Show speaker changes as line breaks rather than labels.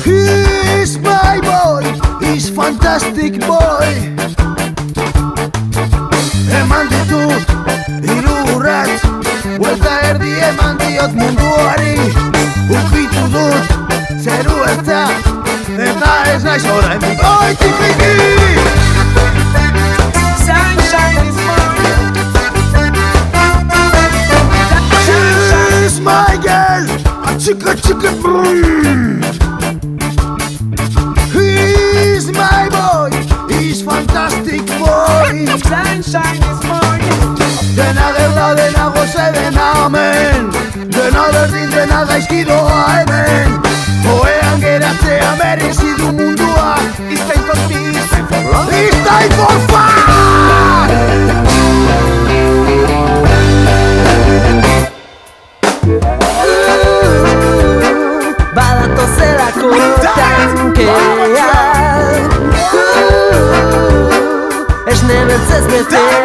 He's my boy, he's fantastic boy. Eman ditut hiru urrats, buelta erdi eman diot munduari. Ukitu dut zeru ertza, eta ez naiz oraindik goitik jaiki.
Sunshine is mine.
She's my girl, a chica boom. He's my boy, he's fantastic boy.
Sunshine is mine.
Dena gerla, dena goze, dena amen. Dena berdin, dena gaizkidoa hemen. Oean geratzea merezi du mundua.
It's time for peace, it's time for love.
It's time for fun!
Badatozelako tankea, esne beltzez betea.